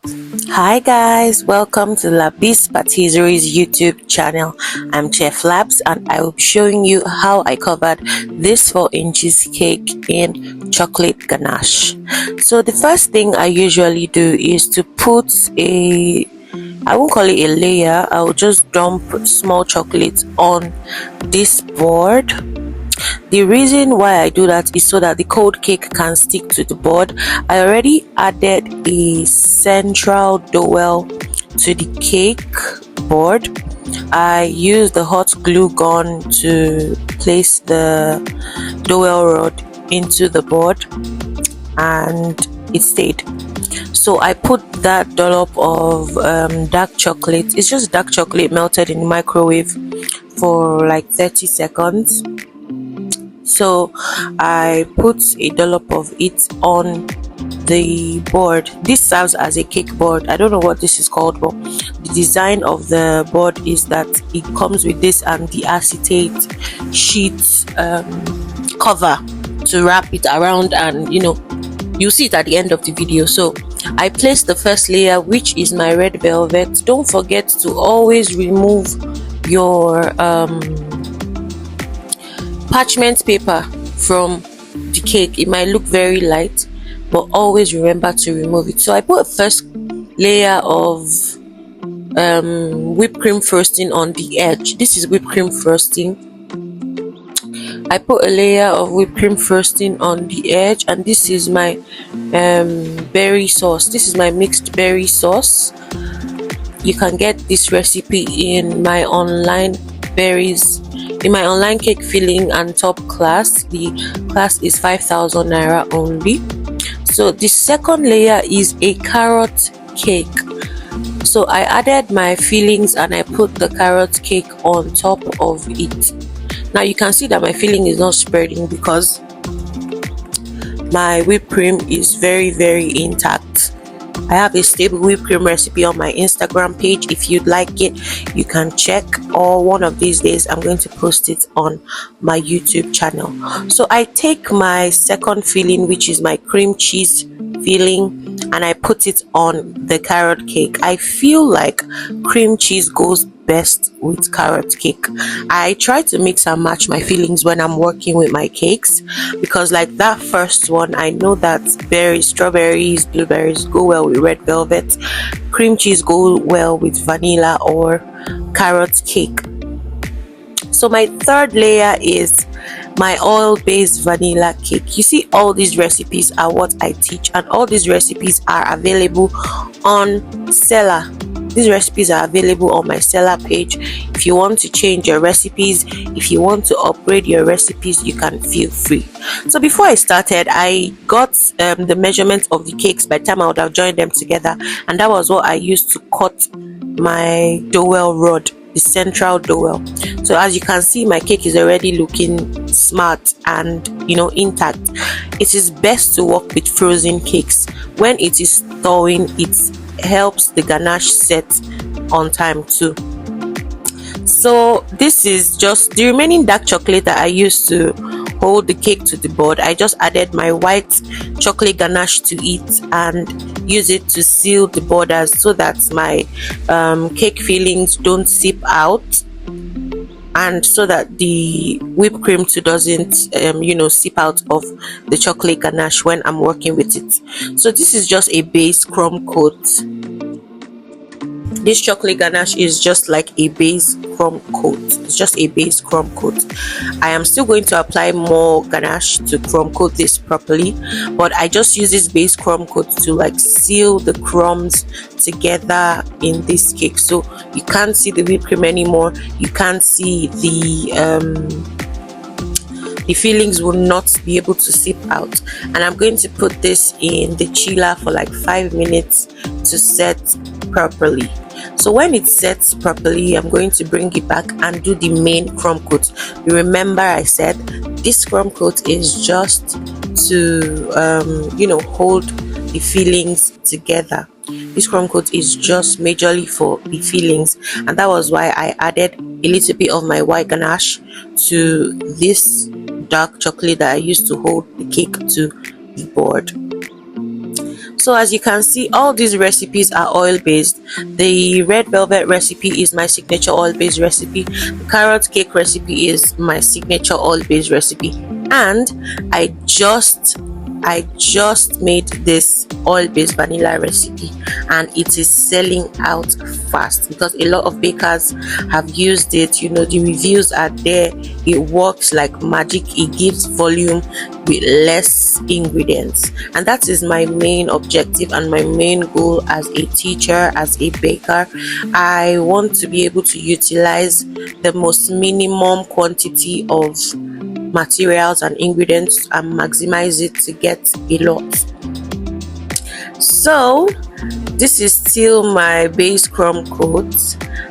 Hi guys, welcome to Labis Patisserie's YouTube channel. I'm Chef Labs and I will be showing you how I covered this 4 inches cake in chocolate ganache. So the first thing I usually do is to put I won't call it a layer, I'll just dump small chocolates on this board. The reason why I do that is so that the cold cake can stick to the board. I already added a central dowel to the cake board. I used the hot glue gun to place the dowel rod into the board and it stayed. So I put that dollop of dark chocolate. It's just dark chocolate melted in the microwave for like 30 seconds. So I put a dollop of it on the board. This serves as a cake board. I don't know what this is called, but the design of the board is that it comes with this the acetate sheet cover to wrap it around, and you'll see it at the end of the video. So I placed the first layer, which is my red velvet. Don't forget to always remove your parchment paper from the cake. It might look very light, but always remember to remove it. So I put a first layer of whipped cream frosting on the edge. This is whipped cream frosting. I put a layer of whipped cream frosting on the edge, and this is my berry sauce. This is my mixed berry sauce. You can get this recipe in my online cake filling and top class. The class is 5,000 naira only. So the second layer is a carrot cake. So I added my fillings and I put the carrot cake on top of it. Now you can see that my filling is not spreading because my whipped cream is very intact. I have a stable whipped cream recipe on my Instagram page. If you'd like it, you can check, or one of these days I'm going to post it on my YouTube channel. So I take my second filling, which is my cream cheese filling, and I put it on the carrot cake. I feel like cream cheese goes best with carrot cake. I try to mix and match my fillings when I'm working with my cakes, because like that first one, I know that berries, strawberries, blueberries go well with red velvet. Cream cheese go well with vanilla or carrot cake. So my third layer is my oil-based vanilla cake. You see, all these recipes are what I teach, and all these recipes are available on Seller. These recipes are available on my Seller page. If you want to change your recipes, if you want to upgrade your recipes, you can feel free. So before I started, I got the measurements of the cakes by the time I would have joined them together, and that was what I used to cut my dowel rod, the central dowel. So as you can see, my cake is already looking smart and intact. It is best to work with frozen cakes. When it is thawing, it helps the ganache set on time too. So this is just the remaining dark chocolate that I used to hold the cake to the board. I just added my white chocolate ganache to it and use it to seal the borders so that my cake fillings don't seep out, and so that the whipped cream too doesn't seep out of the chocolate ganache when I'm working with it. So this is just a base crumb coat. This chocolate ganache is just like a base crumb coat. It's just a base crumb coat. I am still going to apply more ganache to crumb coat this properly, but I just use this base crumb coat to like seal the crumbs together in this cake. So you can't see the whipped cream anymore. You can't see the fillings will not be able to seep out. And I'm going to put this in the chiller for like 5 minutes to set properly. So when it sets properly, I'm going to bring it back and do the main crumb coat. You remember I said this crumb coat is just to hold the fillings together. This crumb coat is just majorly for the fillings, and that was why I added a little bit of my white ganache to this dark chocolate that I used to hold the cake to the board. So as you can see, all these recipes are oil based. The red velvet recipe is my signature oil based recipe. The carrot cake recipe is my signature oil based recipe. And I just made this oil-based vanilla recipe, and it is selling out fast because a lot of bakers have used it. You know, the reviews are there. It works like magic. It gives volume with less ingredients, and that is my main objective and my main goal as a teacher, as a baker. I want to be able to utilize the most minimum quantity of materials and ingredients and maximize it to get a lot. So this is still my base crumb coat.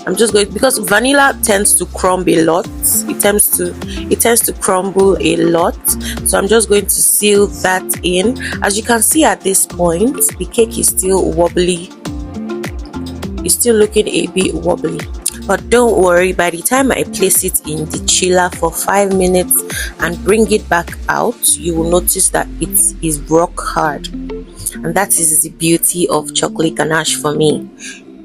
I'm just going, because vanilla tends to crumble a lot, it tends to crumble a lot, so I'm just going to seal that in. As you can see at this point, the cake is still wobbly. It's still looking a bit wobbly, but don't worry, by the time I place it in the chiller for 5 minutes and bring it back out, you will notice that it is rock hard. And that is the beauty of chocolate ganache for me.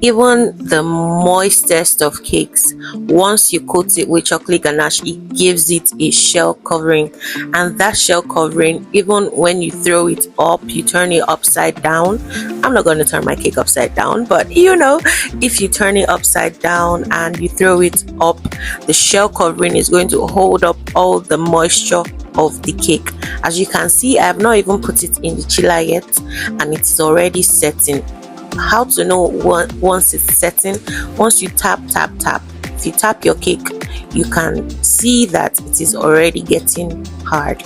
Even the moistest of cakes, once you coat it with chocolate ganache, it gives it a shell covering, and that shell covering, even when you throw it up, you turn it upside down. I'm not going to turn my cake upside down, but you know, if you turn it upside down and you throw it up, the shell covering is going to hold up all the moisture of the cake. As you can see, I have not even put it in the chiller yet, and it is already setting. How to know once it's setting? Once you tap. If you tap your cake, you can see that it is already getting hard.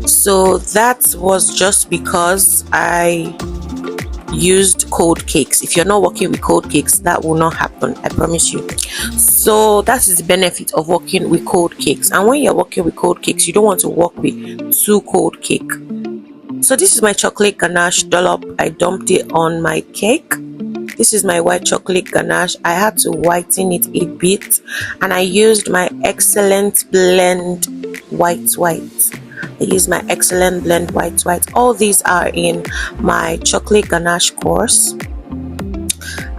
So that was just because I used cold cakes. If you're not working with cold cakes, that will not happen, I promise you. So that is the benefit of working with cold cakes. And when you're working with cold cakes, you don't want to work with too cold cake. So this is my chocolate ganache dollop. I dumped it on my cake. This is my white chocolate ganache. I had to whiten it a bit, and I used my excellent blend white. I use my excellent blend white. All these are in my chocolate ganache course.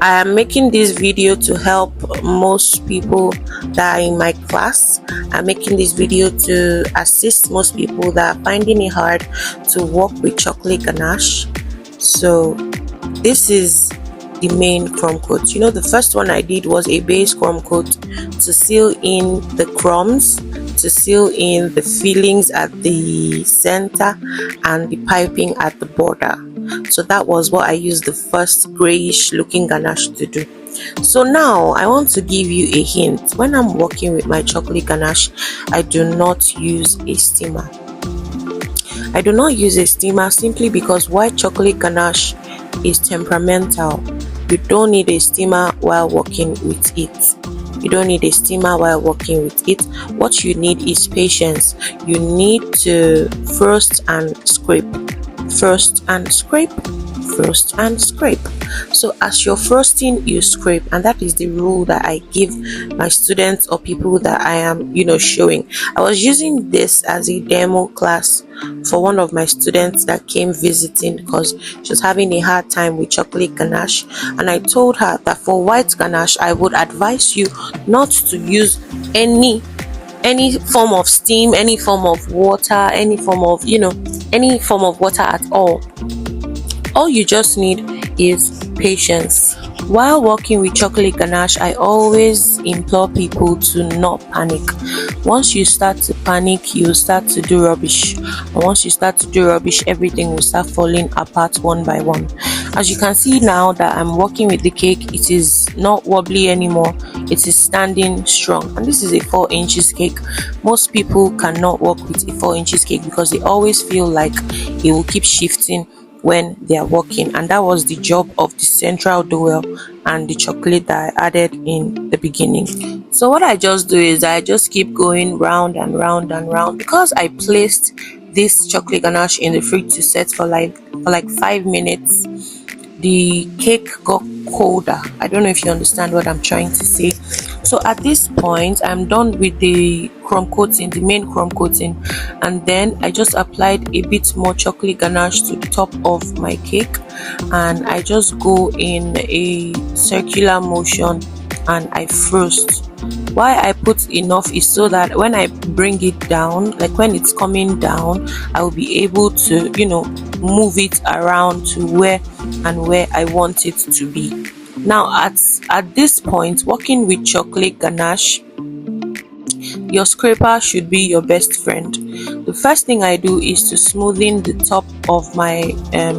I am making this video to help most people that are in my class. I'm making this video to assist most people that are finding it hard to work with chocolate ganache. So this is the main crumb coat. You know, the first one I did was a base crumb coat to seal in the crumbs, to seal in the fillings at the center and the piping at the border. So that was what I used the first grayish looking ganache to do. So now I want to give you a hint. When I'm working with my chocolate ganache, I do not use a steamer. I do not use a steamer simply because white chocolate ganache is temperamental. You don't need a steamer while working with it. You don't need a steamer while working with it. What you need is patience. You need to frost and scrape. First and scrape. So as you're frosting, you scrape, and that is the rule that I give my students or people that I am, showing. I was using this as a demo class for one of my students that came visiting because she was having a hard time with chocolate ganache, and I told her that for white ganache I would advise you not to use any form of steam, any form of water, any form of water at all. All you just need is patience. While working with chocolate ganache, I always implore people to not panic. Once you start to panic, you start to do rubbish. And once you start to do rubbish, everything will start falling apart one by one. As you can see now that I'm working with the cake, it is not wobbly anymore. It is standing strong. And this is a 4 inches cake. Most people cannot work with a 4 inches cake because they always feel like it will keep shifting when they are working, and that was the job of the central dowel and the chocolate that I added in the beginning. So what I just do is I just keep going round and round and round. Because I placed this chocolate ganache in the fridge to set for like 5 minutes, the cake got colder. I don't know if you understand what I'm trying to say. So at this point, I'm done with the crumb coating, the main crumb coating, and then I just applied a bit more chocolate ganache to the top of my cake, and I just go in a circular motion and I frost. Why I put enough is so that when I bring it down, like when it's coming down, I will be able to, move it around to where I want it to be. Now at this point, working with chocolate ganache, your scraper should be your best friend. The first thing I do is to smoothen the top of my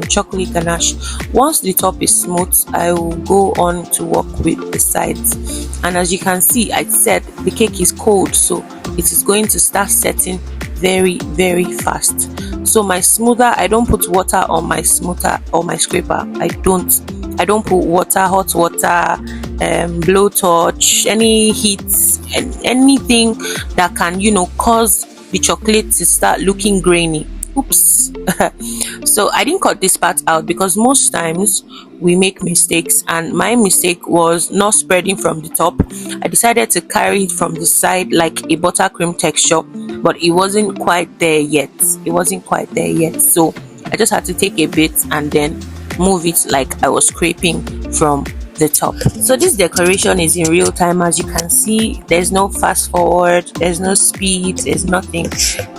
chocolate ganache. Once the top is smooth, I will go on to work with the sides. And as you can see, I said the cake is cold, so it is going to start setting very, very fast. So my smoother, I don't put water on my smoother or my scraper. I don't put water, hot water, blowtorch, any heat, and anything that can cause the chocolate to start looking grainy. Oops. So I didn't cut this part out because most times we make mistakes, and my mistake was not spreading from the top. I decided to carry it from the side like a buttercream texture, but it wasn't quite there yet. So I just had to take a bit and then move it like I was scraping from the top. So this decoration is in real time. As you can see, there's no fast forward, there's no speed, there's nothing.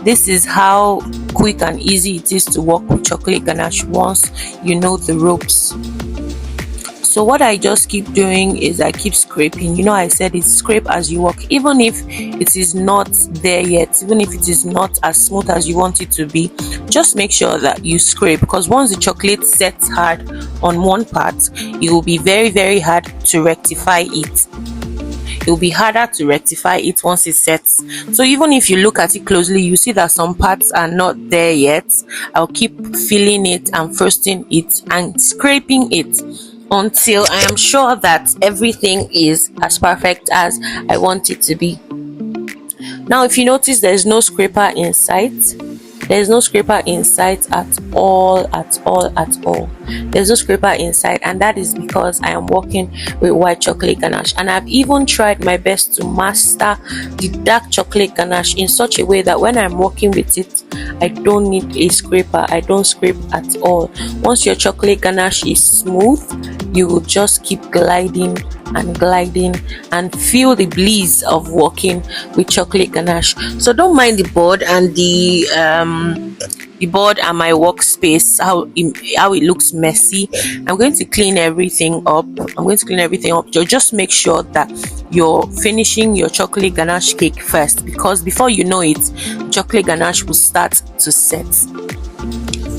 This is how quick and easy it is to work with chocolate ganache once you know the ropes. So what I just keep doing is I keep scraping. I said it's scrape as you walk. Even if it is not there yet, even if it is not as smooth as you want it to be, just make sure that you scrape, because once the chocolate sets hard on one part, it will be very, very hard to rectify it. It will be harder to rectify it once it sets. So even if you look at it closely, you see that some parts are not there yet. I'll keep filling it and frosting it and scraping it until I am sure that everything is as perfect as I want it to be. Now if you notice, there's no scraper in sight. There's no scraper in sight at all. There's no scraper in sight, and that is because I am working with white chocolate ganache, and I've even tried my best to master the dark chocolate ganache in such a way that when I'm working with it, I don't need a scraper. I don't scrape at all. Once your chocolate ganache is smooth, you will just keep gliding and feel the bliss of working with chocolate ganache. So don't mind the board and the board and my workspace, how it looks messy. I'm going to clean everything up. So just make sure that you're finishing your chocolate ganache cake first, because before you know it, chocolate ganache will start to set.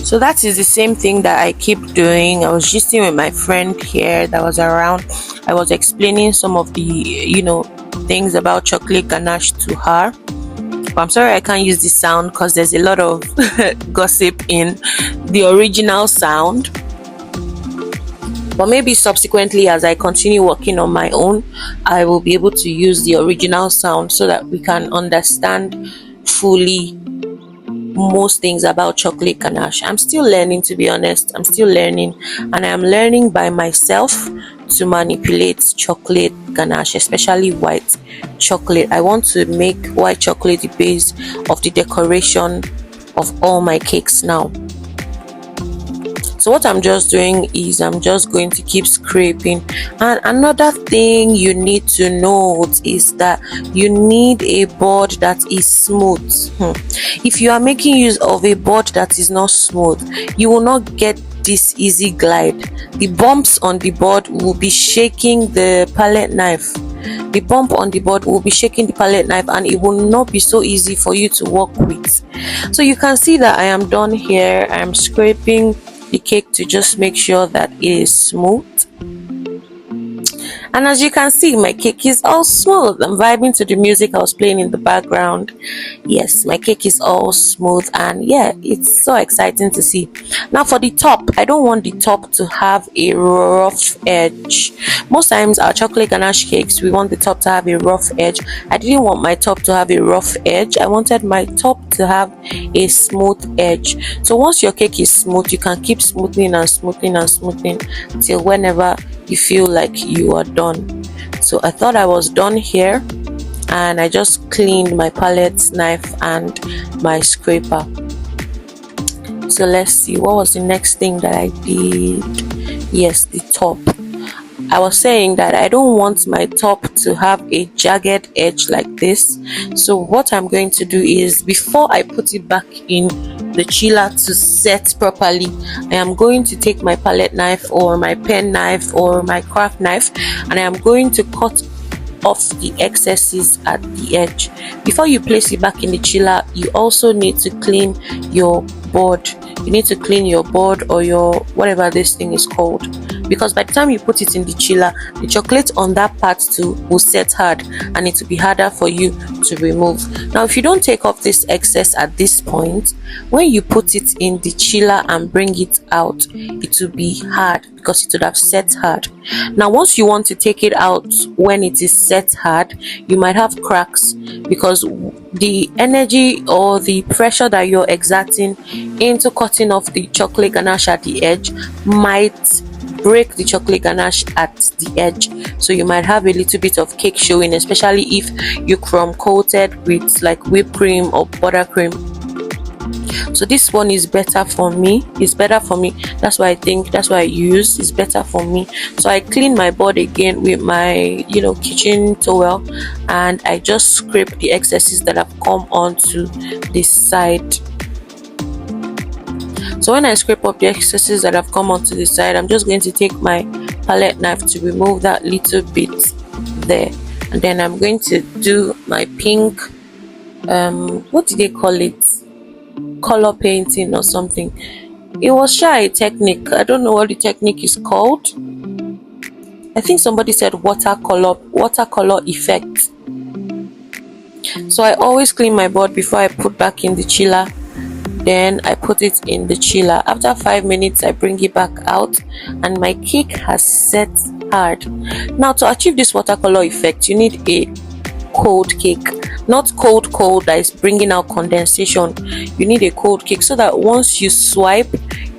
So that is the same thing that I keep doing. I was gisting with my friend here that was around. I was explaining some of the things about chocolate ganache to her. But I'm sorry I can't use the sound because there's a lot of gossip in the original sound. But maybe subsequently, as I continue working on my own, I will be able to use the original sound so that we can understand fully most things about chocolate ganache. I'm still learning, to be honest. I'm still learning, and I'm learning by myself to manipulate chocolate ganache, especially white chocolate. I want to make white chocolate the base of the decoration of all my cakes now. So what I'm just doing is I'm just going to keep scraping. And another thing you need to note is that you need a board that is smooth. If you are making use of a board that is not smooth, you will not get this easy glide. The bumps on the board will be shaking the palette knife. The bump on the board will be shaking the palette knife, and it will not be so easy for you to work with. So you can see that I am done here. I'm scraping the cake to just make sure that it is smooth. And as you can see, my cake is all smooth. I'm vibing to the music I was playing in the background. Yes, my cake is all smooth, and yeah, it's so exciting to see. Now for the top, I don't want the top to have a rough edge. Most times our chocolate ganache cakes, we want the top to have a rough edge. I didn't want my top to have a rough edge. I wanted my top to have a smooth edge. So once your cake is smooth, you can keep smoothing and smoothing and smoothing till whenever you feel like you are done. So I thought I was done here, and I just cleaned my palette knife and my scraper. So let's see, what was the next thing that I did? Yes, the top. I was saying that I don't want my top to have a jagged edge like this. So what I'm going to do is, before I put it back in the chiller to set properly, I am going to take my palette knife or my pen knife or my craft knife, and I am going to cut off the excesses at the edge. Before you place it back in the chiller, you also need to clean your board. You need to clean your board, or your whatever this thing is called, because by the time you put it in the chiller, the chocolate on that part too will set hard, and it will be harder for you to remove. Now if you don't take off this excess at this point, when you put it in the chiller and bring it out, it will be hard because it would have set hard. Now once you want to take it out when it is set hard, you might have cracks, because the energy or the pressure that you're exerting into cutting off the chocolate ganache at the edge might break the chocolate ganache at the edge. So you might have a little bit of cake showing, especially if you crumb coated with like whipped cream or buttercream. So this one is better for me. It's better for me. That's why I use. It's better for me. So I clean my board again with my kitchen towel, and I just scrape the excesses that have come onto this side. So when I scrape up the excesses that have come onto the side, I'm just going to take my palette knife to remove that little bit there, and then I'm going to do my pink what do they call it, color painting or something. It was a technique. I don't know what the technique is called. I think somebody said watercolor effect. So I always clean my board before I put back in the chiller. Then I put it in the chiller. After 5 minutes, I bring it back out, and my cake has set hard. Now to achieve this watercolor effect, you need a cold cake, not cold that is bringing out condensation. You need a cold cake, so that once you swipe,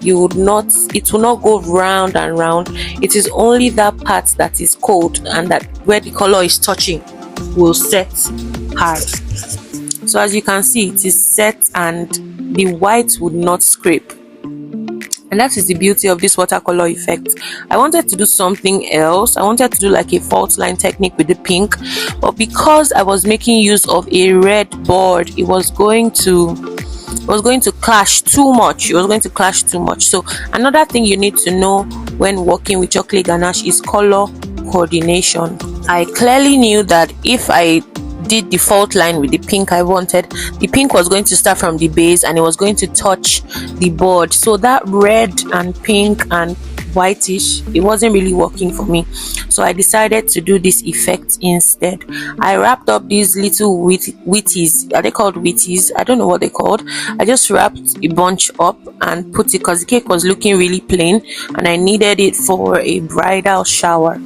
it will not go round and round. It is only that part that is cold, and that where the color is touching will set hard. So as you can see, it is set and the white would not scrape. And that is the beauty of this watercolor effect. I wanted to do something else. I wanted to do like a fault line technique with the pink, but because I was making use of a red board, it was going to clash too much. So another thing you need to know when working with chocolate ganache is color coordination. I clearly knew that if I did the fault line with the pink I wanted, the pink was going to start from the base and it was going to touch the board. So that red and pink and whitish, it wasn't really working for me. So I decided to do this effect instead. I wrapped up these little wheaties. Are they called wheaties? I don't know what they're called. I just wrapped a bunch up and put it, because the cake was looking really plain and I needed it for a bridal shower.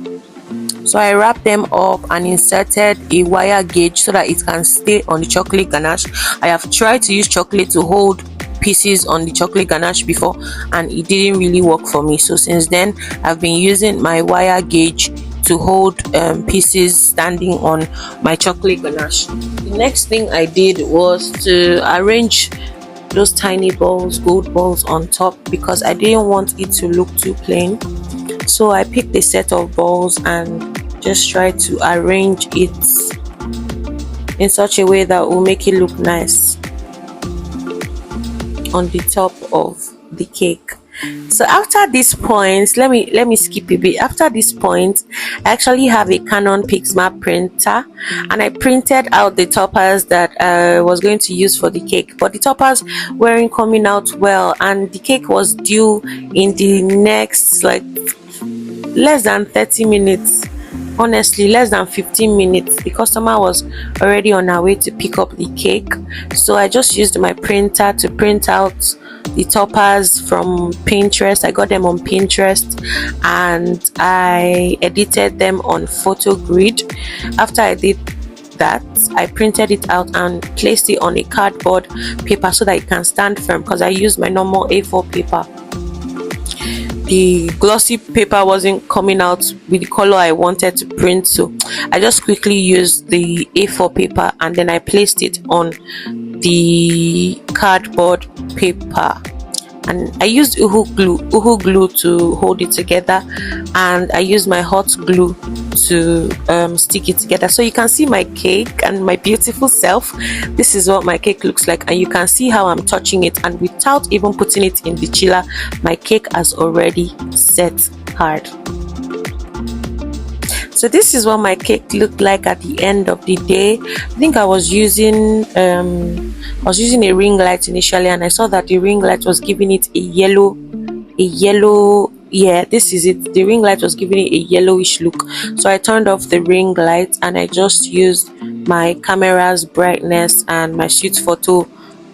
So I wrapped them up and inserted a wire gauge so that it can stay on the chocolate ganache. I have tried to use chocolate to hold pieces on the chocolate ganache before, and it didn't really work for me. So since then, I've been using my wire gauge to hold pieces standing on my chocolate ganache. The next thing I did was to arrange those tiny balls, gold balls on top, because I didn't want it to look too plain. So I picked a set of balls and just tried to arrange it in such a way that will make it look nice on the top of the cake. So after this point, let me skip a bit. After this point, I actually have a Canon Pixma printer, and I printed out the toppers that I was going to use for the cake, but the toppers weren't coming out well, and the cake was due in the next less than 30 minutes. Honestly, less than 15 minutes. The customer was already on her way to pick up the cake, so I just used my printer to print out the toppers from Pinterest. I got them on Pinterest and I edited them on PhotoGrid. After I did that, I printed it out and placed it on a cardboard paper so that it can stand firm, because I used my normal A4 paper. the glossy paper wasn't coming out with the color I wanted to print, so I just quickly used the A4 paper and then I placed it on the cardboard paper, and I used uhu glue to hold it together, and I used my hot glue to stick it together. So you can see my cake and my beautiful self. This is what my cake looks like, and you can see how I'm touching it, and without even putting it in the chiller, my cake has already set hard. So this is what my cake looked like at the end of the day. I think I was using a ring light initially, and I saw that the ring light was giving it a yellow, yeah, this is it. The ring light was giving it a yellowish look. So I turned off the ring light and I just used my camera's brightness and my shoot photo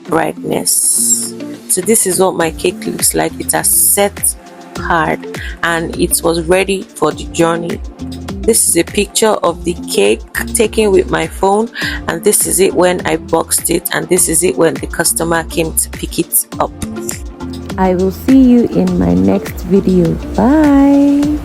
brightness. So this is what my cake looks like. It has set hard and it was ready for the journey. This is a picture of the cake taken with my phone, and this is it when I boxed it, and this is it when the customer came to pick it up. I will see you in my next video. Bye.